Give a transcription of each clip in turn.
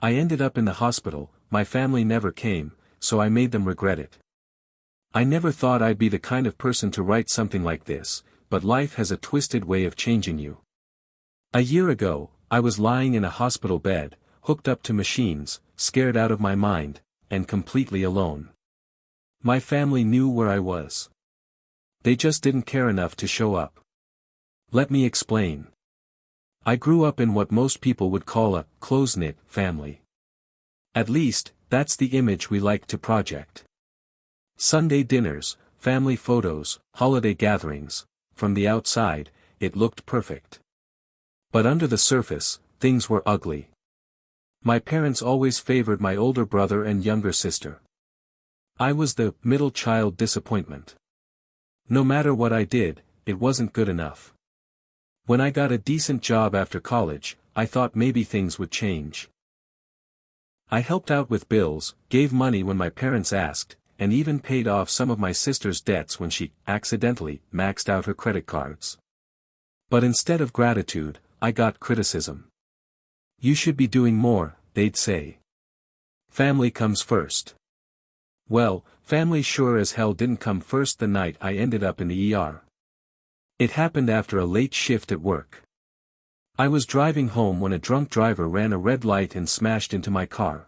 I ended up in the hospital. My family never came, so I made them regret it. I never thought I'd be the kind of person to write something like this, but life has a twisted way of changing you. A year ago, I was lying in a hospital bed, hooked up to machines, scared out of my mind, and completely alone. My family knew where I was. They just didn't care enough to show up. Let me explain. I grew up in what most people would call a close-knit family. At least, that's the image we like to project. Sunday dinners, family photos, holiday gatherings, from the outside, it looked perfect. But under the surface, things were ugly. My parents always favored my older brother and younger sister. I was the middle child disappointment. No matter what I did, it wasn't good enough. When I got a decent job after college, I thought maybe things would change. I helped out with bills, gave money when my parents asked, and even paid off some of my sister's debts when she accidentally maxed out her credit cards. But instead of gratitude, I got criticism. You should be doing more, they'd say. Family comes first. Well, family sure as hell didn't come first the night I ended up in the ER. It happened after a late shift at work. I was driving home when a drunk driver ran a red light and smashed into my car.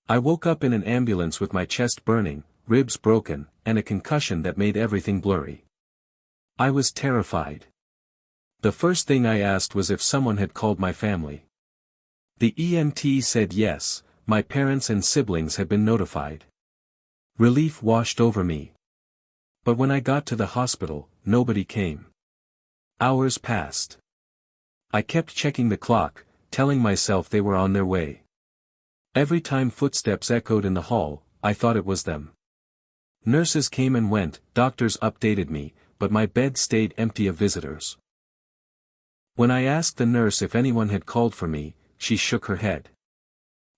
I woke up in an ambulance with my chest burning, ribs broken, and a concussion that made everything blurry. I was terrified. The first thing I asked was if someone had called my family. The EMT said yes, my parents and siblings had been notified. Relief washed over me. But when I got to the hospital, nobody came. Hours passed. I kept checking the clock, telling myself they were on their way. Every time footsteps echoed in the hall, I thought it was them. Nurses came and went, doctors updated me, but my bed stayed empty of visitors. When I asked the nurse if anyone had called for me, she shook her head.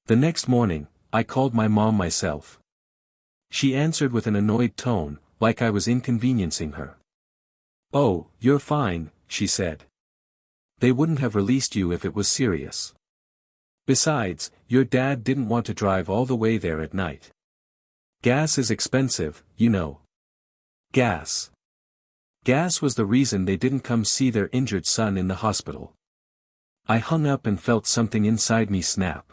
The next morning, I called my mom myself. She answered with an annoyed tone, like I was inconveniencing her. "Oh, you're fine," she said. "They wouldn't have released you if it was serious. Besides, your dad didn't want to drive all the way there at night. Gas is expensive, you know." Gas. Gas was the reason they didn't come see their injured son in the hospital. I hung up and felt something inside me snap.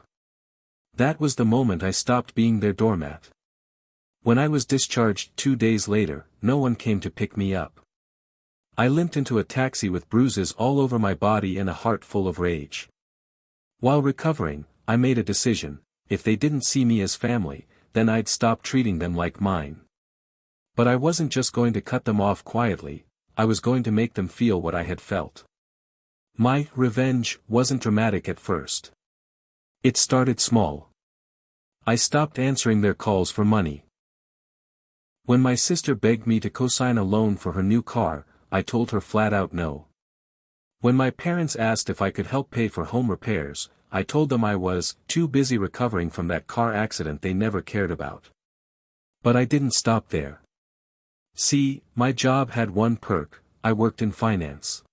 That was the moment I stopped being their doormat. When I was discharged 2 days later, no one came to pick me up. I limped into a taxi with bruises all over my body and a heart full of rage. While recovering, I made a decision: if they didn't see me as family, then I'd stop treating them like mine. But I wasn't just going to cut them off quietly, I was going to make them feel what I had felt. My revenge wasn't dramatic at first. It started small. I stopped answering their calls for money. When my sister begged me to co-sign a loan for her new car, I told her flat out no. When my parents asked if I could help pay for home repairs, I told them I was too busy recovering from that car accident they never cared about. But I didn't stop there. See, my job had one perk: I worked in finance.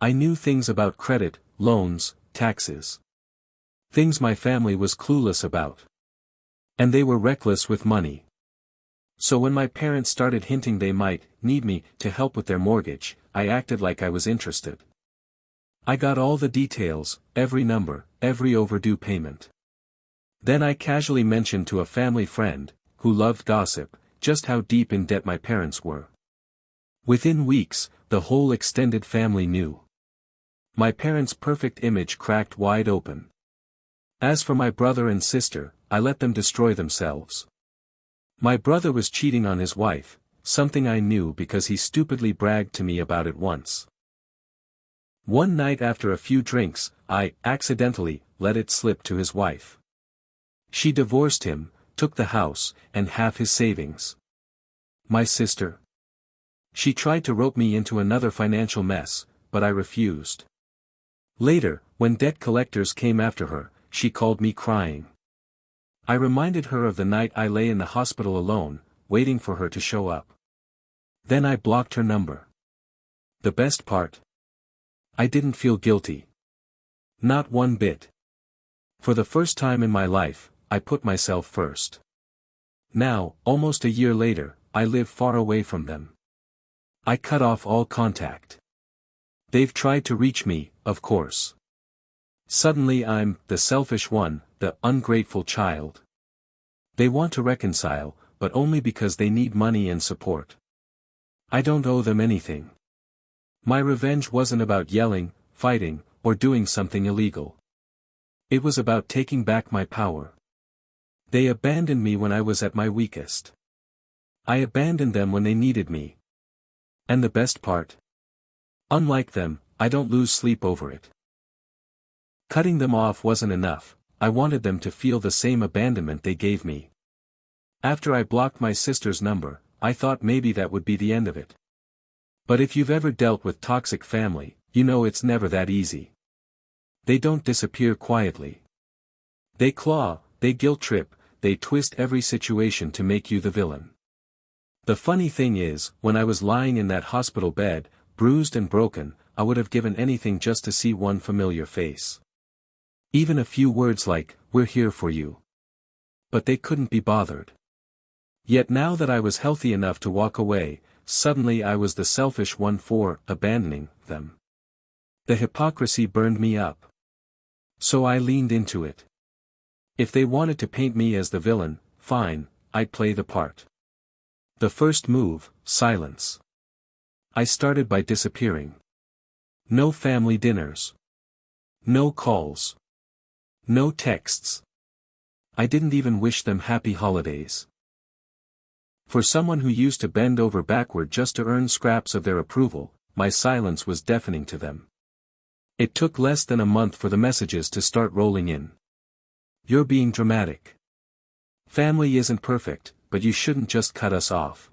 I knew things about credit, loans, taxes. Things my family was clueless about. And they were reckless with money. So when my parents started hinting they might need me to help with their mortgage, I acted like I was interested. I got all the details, every number, every overdue payment. Then I casually mentioned to a family friend, who loved gossip, just how deep in debt my parents were. Within weeks, the whole extended family knew. My parents' perfect image cracked wide open. As for my brother and sister, I let them destroy themselves. My brother was cheating on his wife, something I knew because he stupidly bragged to me about it once. One night after a few drinks, I accidentally let it slip to his wife. She divorced him, took the house, and half his savings. My sister. She tried to rope me into another financial mess, but I refused. Later, when debt collectors came after her, she called me crying. I reminded her of the night I lay in the hospital alone, waiting for her to show up. Then I blocked her number. The best part? I didn't feel guilty. Not one bit. For the first time in my life, I put myself first. Now, almost a year later, I live far away from them. I cut off all contact. They've tried to reach me, of course. Suddenly I'm the selfish one, the ungrateful child. They want to reconcile, but only because they need money and support. I don't owe them anything. My revenge wasn't about yelling, fighting, or doing something illegal. It was about taking back my power. They abandoned me when I was at my weakest. I abandoned them when they needed me. And the best part? Unlike them, I don't lose sleep over it. Cutting them off wasn't enough, I wanted them to feel the same abandonment they gave me. After I blocked my sister's number, I thought maybe that would be the end of it. But if you've ever dealt with toxic family, you know it's never that easy. They don't disappear quietly. They claw, they guilt trip, they twist every situation to make you the villain. The funny thing is, when I was lying in that hospital bed, bruised and broken, I would have given anything just to see one familiar face. Even a few words like, "We're here for you." But they couldn't be bothered. Yet now that I was healthy enough to walk away, suddenly I was the selfish one for abandoning them. The hypocrisy burned me up. So I leaned into it. If they wanted to paint me as the villain, fine, I'd play the part. The first move, silence. I started by disappearing. No family dinners. No calls. No texts. I didn't even wish them happy holidays. For someone who used to bend over backward just to earn scraps of their approval, my silence was deafening to them. It took less than a month for the messages to start rolling in. "You're being dramatic. Family isn't perfect, but you shouldn't just cut us off.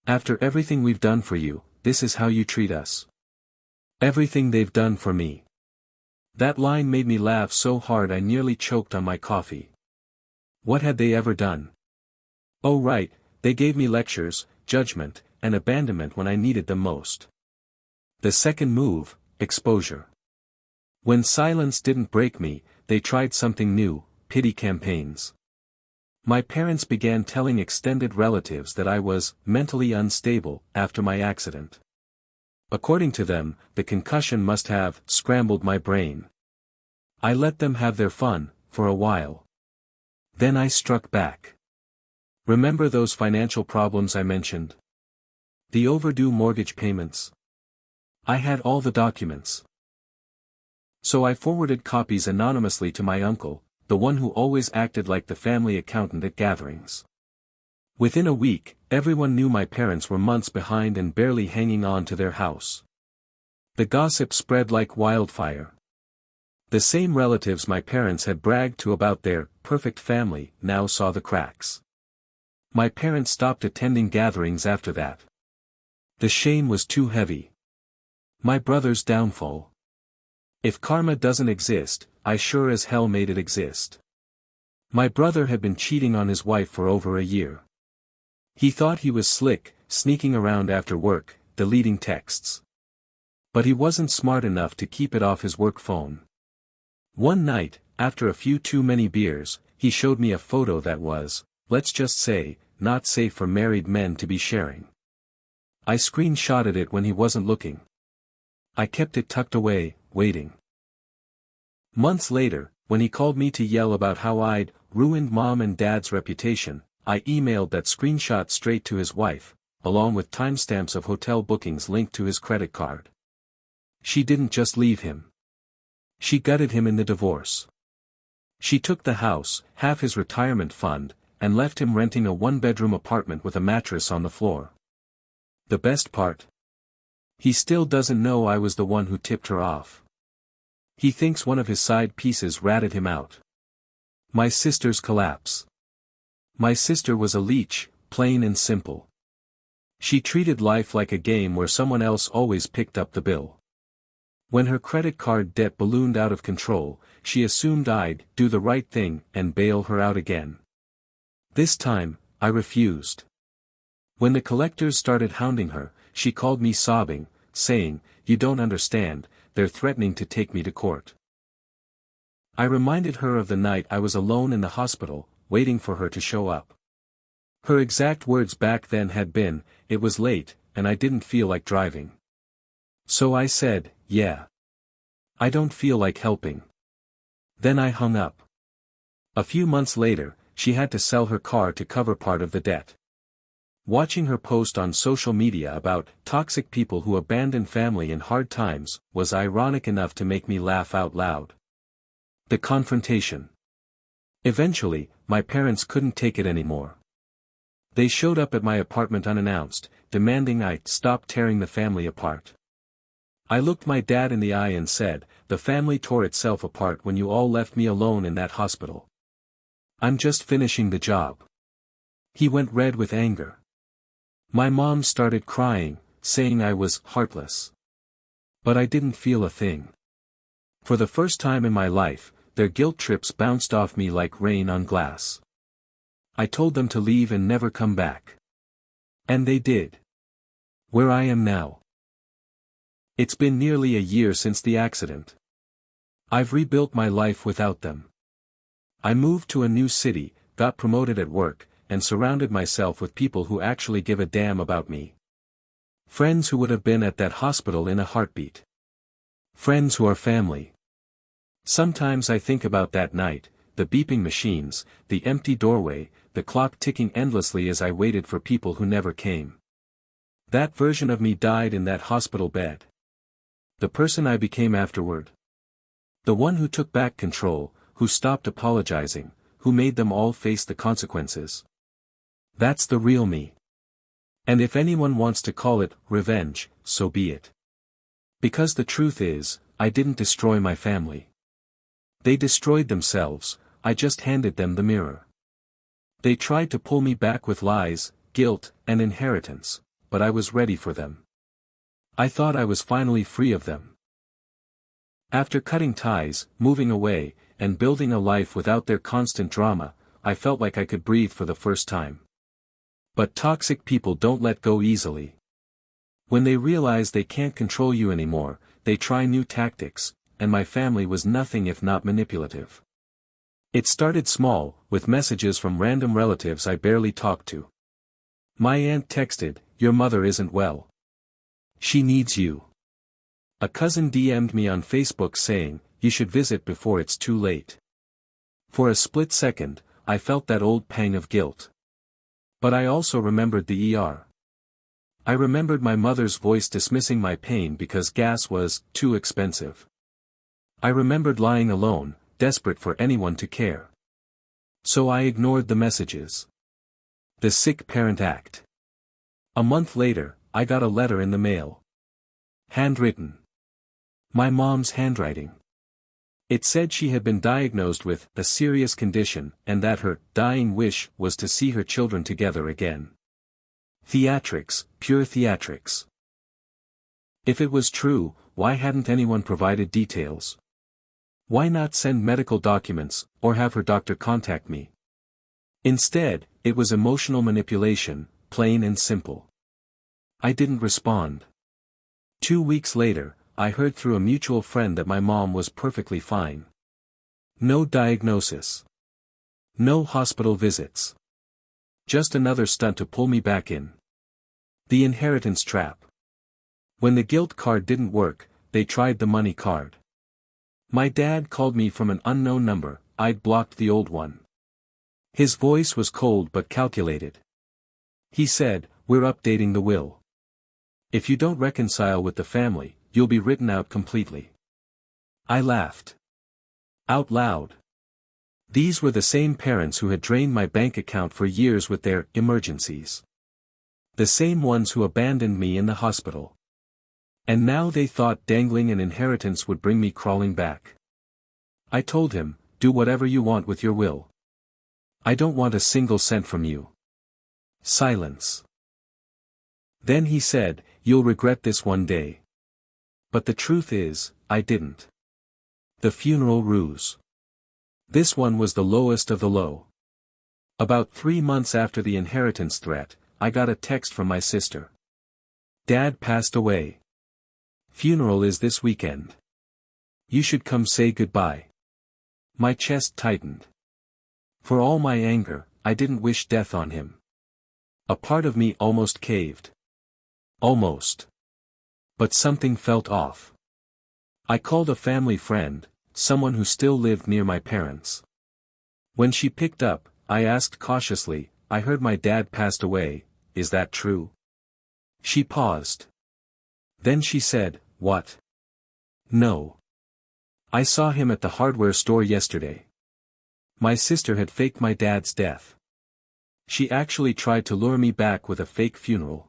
After everything we've done for you, this is how you treat us." Everything they've done for me. That line made me laugh so hard I nearly choked on my coffee. What had they ever done? Oh right, they gave me lectures, judgment, and abandonment when I needed them most. The second move, exposure. When silence didn't break me, they tried something new, pity campaigns. My parents began telling extended relatives that I was mentally unstable after my accident. According to them, the concussion must have scrambled my brain. I let them have their fun, for a while. Then I struck back. Remember those financial problems I mentioned? The overdue mortgage payments? I had all the documents. So I forwarded copies anonymously to my uncle, the one who always acted like the family accountant at gatherings. Within a week, everyone knew my parents were months behind and barely hanging on to their house. The gossip spread like wildfire. The same relatives my parents had bragged to about their perfect family now saw the cracks. My parents stopped attending gatherings after that. The shame was too heavy. My brother's downfall. If karma doesn't exist, I sure as hell made it exist. My brother had been cheating on his wife for over a year. He thought he was slick, sneaking around after work, deleting texts. But he wasn't smart enough to keep it off his work phone. One night, after a few too many beers, he showed me a photo that was, let's just say, not safe for married men to be sharing. I screenshotted it when he wasn't looking. I kept it tucked away, waiting. Months later, when he called me to yell about how I'd ruined mom and dad's reputation, I emailed that screenshot straight to his wife, along with timestamps of hotel bookings linked to his credit card. She didn't just leave him. She gutted him in the divorce. She took the house, half his retirement fund, and left him renting a one-bedroom apartment with a mattress on the floor. The best part? He still doesn't know I was the one who tipped her off. He thinks one of his side pieces ratted him out. My sister's collapse. My sister was a leech, plain and simple. She treated life like a game where someone else always picked up the bill. When her credit card debt ballooned out of control, she assumed I'd do the right thing and bail her out again. This time, I refused. When the collectors started hounding her, she called me sobbing, saying, "You don't understand, they're threatening to take me to court." I reminded her of the night I was alone in the hospital, waiting for her to show up. Her exact words back then had been, "It was late, and I didn't feel like driving." So I said, "Yeah. I don't feel like helping." Then I hung up. A few months later, she had to sell her car to cover part of the debt. Watching her post on social media about toxic people who abandon family in hard times was ironic enough to make me laugh out loud. The confrontation. Eventually, my parents couldn't take it anymore. They showed up at my apartment unannounced, demanding I stop tearing the family apart. I looked my dad in the eye and said, "The family tore itself apart when you all left me alone in that hospital. I'm just finishing the job." He went red with anger. My mom started crying, saying I was heartless. But I didn't feel a thing. For the first time in my life, their guilt trips bounced off me like rain on glass. I told them to leave and never come back. And they did. Where I am now. It's been nearly a year since the accident. I've rebuilt my life without them. I moved to a new city, got promoted at work, and surrounded myself with people who actually give a damn about me. Friends who would have been at that hospital in a heartbeat. Friends who are family. Sometimes I think about that night, the beeping machines, the empty doorway, the clock ticking endlessly as I waited for people who never came. That version of me died in that hospital bed. The person I became afterward. The one who took back control, who stopped apologizing, who made them all face the consequences. That's the real me. And if anyone wants to call it revenge, so be it. Because the truth is, I didn't destroy my family. They destroyed themselves, I just handed them the mirror. They tried to pull me back with lies, guilt, and inheritance, but I was ready for them. I thought I was finally free of them. After cutting ties, moving away, and building a life without their constant drama, I felt like I could breathe for the first time. But toxic people don't let go easily. When they realize they can't control you anymore, they try new tactics, and my family was nothing if not manipulative. It started small, with messages from random relatives I barely talked to. My aunt texted, "Your mother isn't well. She needs you." A cousin DM'd me on Facebook saying, "You should visit before it's too late." For a split second, I felt that old pang of guilt. But I also remembered the ER. I remembered my mother's voice dismissing my pain because gas was too expensive. I remembered lying alone, desperate for anyone to care. So I ignored the messages. The sick parent act. A month later, I got a letter in the mail. Handwritten. My mom's handwriting. It said she had been diagnosed with a serious condition and that her dying wish was to see her children together again. Theatrics, pure theatrics. If it was true, why hadn't anyone provided details? Why not send medical documents, or have her doctor contact me? Instead, it was emotional manipulation, plain and simple. I didn't respond. 2 weeks later, I heard through a mutual friend that my mom was perfectly fine. No diagnosis. No hospital visits. Just another stunt to pull me back in. The inheritance trap. When the guilt card didn't work, they tried the money card. My dad called me from an unknown number, I'd blocked the old one. His voice was cold but calculated. He said, "We're updating the will. If you don't reconcile with the family, you'll be written out completely." I laughed. Out loud. These were the same parents who had drained my bank account for years with their emergencies. The same ones who abandoned me in the hospital. And now they thought dangling an inheritance would bring me crawling back. I told him, "Do whatever you want with your will. I don't want a single cent from you." Silence. Then he said, "You'll regret this one day." But the truth is, I didn't. The funeral ruse. This one was the lowest of the low. About 3 months after the inheritance threat, I got a text from my sister. "Dad passed away. Funeral is this weekend. You should come say goodbye." My chest tightened. For all my anger, I didn't wish death on him. A part of me almost caved. Almost. But something felt off. I called a family friend, someone who still lived near my parents. When she picked up, I asked cautiously, "I heard my dad passed away, is that true?" She paused. Then she said, "What? No. I saw him at the hardware store yesterday." My sister had faked my dad's death. She actually tried to lure me back with a fake funeral.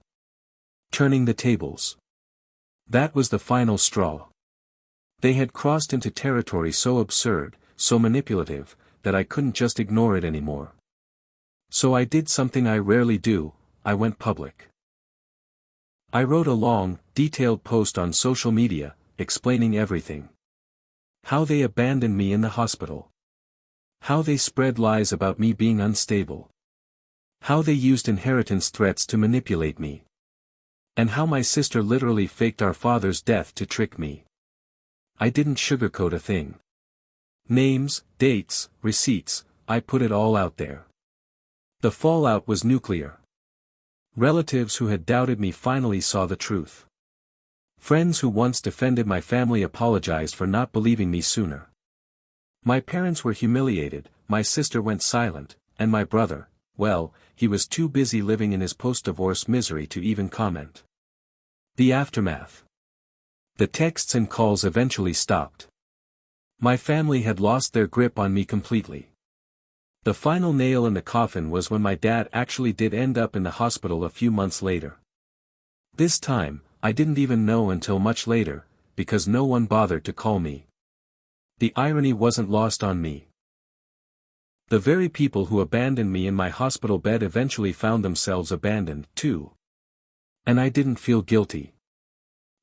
Turning the tables. That was the final straw. They had crossed into territory so absurd, so manipulative, that I couldn't just ignore it anymore. So I did something I rarely do, I went public. I wrote a long, detailed post on social media, explaining everything. How they abandoned me in the hospital. How they spread lies about me being unstable. How they used inheritance threats to manipulate me. And how my sister literally faked our father's death to trick me. I didn't sugarcoat a thing. Names, dates, receipts, I put it all out there. The fallout was nuclear. Relatives who had doubted me finally saw the truth. Friends who once defended my family apologized for not believing me sooner. My parents were humiliated, my sister went silent, and my brother, well, he was too busy living in his post-divorce misery to even comment. The aftermath. The texts and calls eventually stopped. My family had lost their grip on me completely. The final nail in the coffin was when my dad actually did end up in the hospital a few months later. This time, I didn't even know until much later, because no one bothered to call me. The irony wasn't lost on me. The very people who abandoned me in my hospital bed eventually found themselves abandoned, too. And I didn't feel guilty.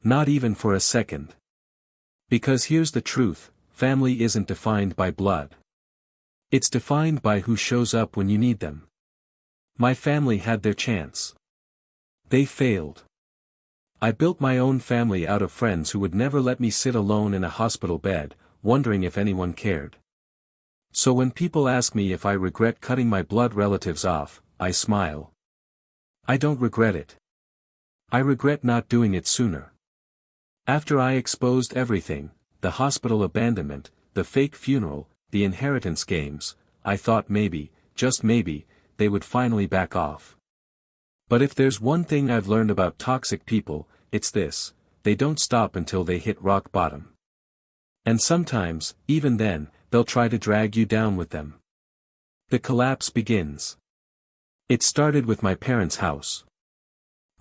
Not even for a second. Because here's the truth, family isn't defined by blood. It's defined by who shows up when you need them. My family had their chance. They failed. I built my own family out of friends who would never let me sit alone in a hospital bed, wondering if anyone cared. So when people ask me if I regret cutting my blood relatives off, I smile. I don't regret it. I regret not doing it sooner. After I exposed everything, the hospital abandonment, the fake funeral, the inheritance games, I thought maybe, just maybe, they would finally back off. But if there's one thing I've learned about toxic people, it's this: they don't stop until they hit rock bottom. And sometimes, even then, they'll try to drag you down with them. The collapse begins. It started with my parents' house.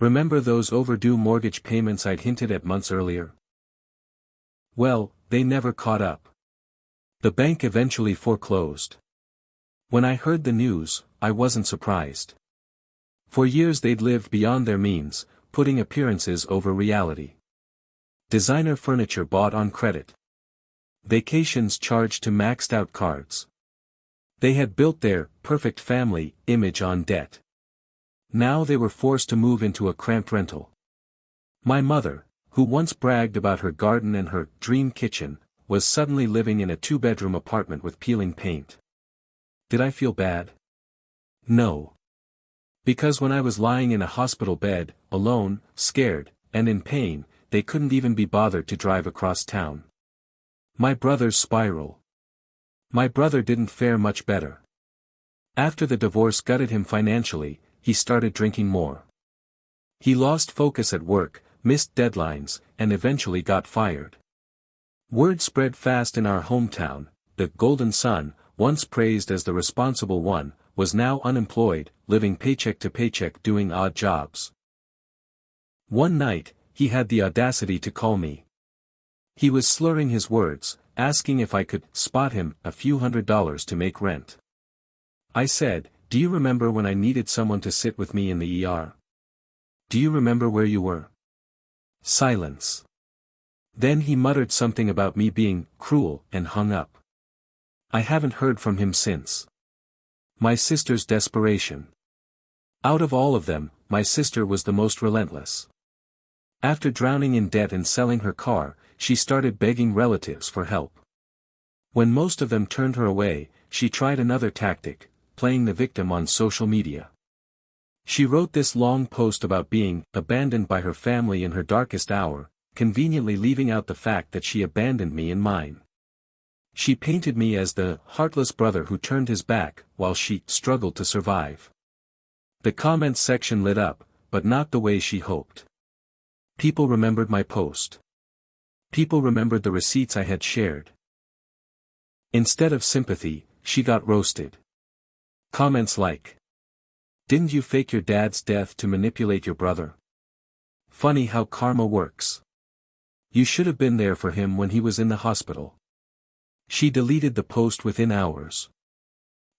Remember those overdue mortgage payments I'd hinted at months earlier? Well, they never caught up. The bank eventually foreclosed. When I heard the news, I wasn't surprised. For years they'd lived beyond their means, putting appearances over reality. Designer furniture bought on credit. Vacations charged to maxed-out cards. They had built their perfect family image on debt. Now they were forced to move into a cramped rental. My mother, who once bragged about her garden and her dream kitchen, was suddenly living in a two-bedroom apartment with peeling paint. Did I feel bad? No. Because when I was lying in a hospital bed, alone, scared, and in pain, they couldn't even be bothered to drive across town. My brother's spiral. My brother didn't fare much better. After the divorce gutted him financially, he started drinking more. He lost focus at work, missed deadlines, and eventually got fired. Word spread fast in our hometown: the Golden Son, once praised as the responsible one, was now unemployed, living paycheck to paycheck doing odd jobs. One night, he had the audacity to call me. He was slurring his words, asking if I could spot him a few $100s to make rent. I said, "Do you remember when I needed someone to sit with me in the ER? Do you remember where you were?" Silence. Then he muttered something about me being cruel and hung up. I haven't heard from him since. My sister's desperation. Out of all of them, my sister was the most relentless. After drowning in debt and selling her car, she started begging relatives for help. When most of them turned her away, she tried another tactic, playing the victim on social media. She wrote this long post about being abandoned by her family in her darkest hour, conveniently leaving out the fact that she abandoned me in mine. She painted me as the heartless brother who turned his back while she struggled to survive. The comments section lit up, but not the way she hoped. People remembered my post. People remembered the receipts I had shared. Instead of sympathy, she got roasted. Comments like, "Didn't you fake your dad's death to manipulate your brother? Funny how karma works. You should have been there for him when he was in the hospital." She deleted the post within hours.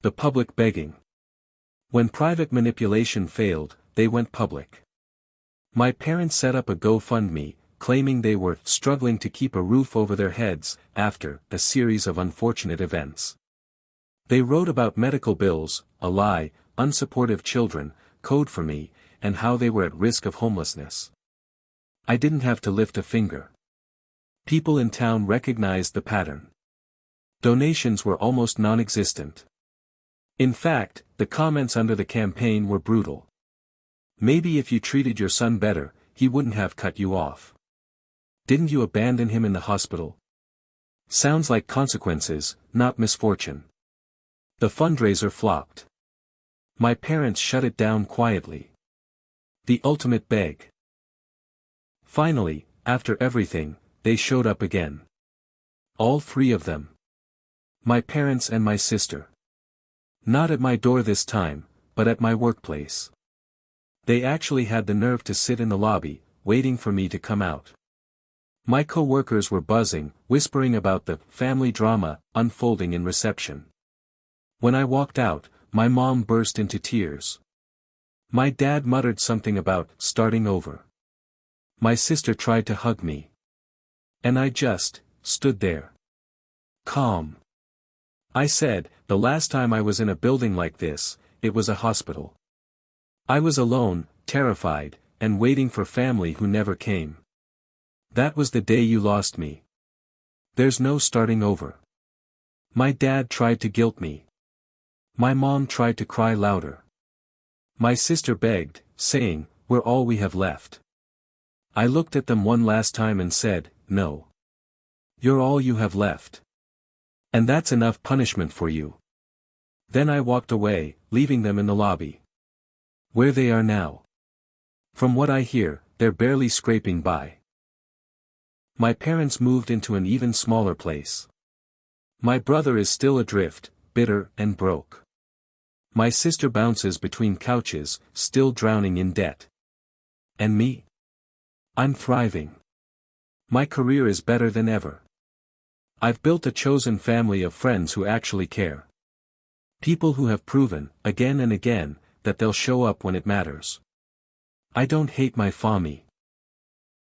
The public begging. When private manipulation failed, they went public. My parents set up a GoFundMe, claiming they were struggling to keep a roof over their heads after a series of unfortunate events. They wrote about medical bills, a lie, unsupportive children, code for me, and how they were at risk of homelessness. I didn't have to lift a finger. People in town recognized the pattern. Donations were almost non-existent. In fact, the comments under the campaign were brutal. "Maybe if you treated your son better, he wouldn't have cut you off. Didn't you abandon him in the hospital? Sounds like consequences, not misfortune." The fundraiser flopped. My parents shut it down quietly. The ultimate beg. Finally, after everything, they showed up again. All three of them. My parents and my sister. Not at my door this time, but at my workplace. They actually had the nerve to sit in the lobby, waiting for me to come out. My co-workers were buzzing, whispering about the family drama unfolding in reception. When I walked out, my mom burst into tears. My dad muttered something about starting over. My sister tried to hug me. And I just stood there. Calm. I said, the last time I was in a building like this, it was a hospital. I was alone, terrified, and waiting for family who never came. That was the day you lost me. There's no starting over. My dad tried to guilt me. My mom tried to cry louder. My sister begged, saying, "We're all we have left." I looked at them one last time and said, "No. You're all you have left. And that's enough punishment for you." Then I walked away, leaving them in the lobby. Where they are now. From what I hear, they're barely scraping by. My parents moved into an even smaller place. My brother is still adrift, bitter and broke. My sister bounces between couches, still drowning in debt. And me? I'm thriving. My career is better than ever. I've built a chosen family of friends who actually care. People who have proven, again and again, that they'll show up when it matters. I don't hate my family.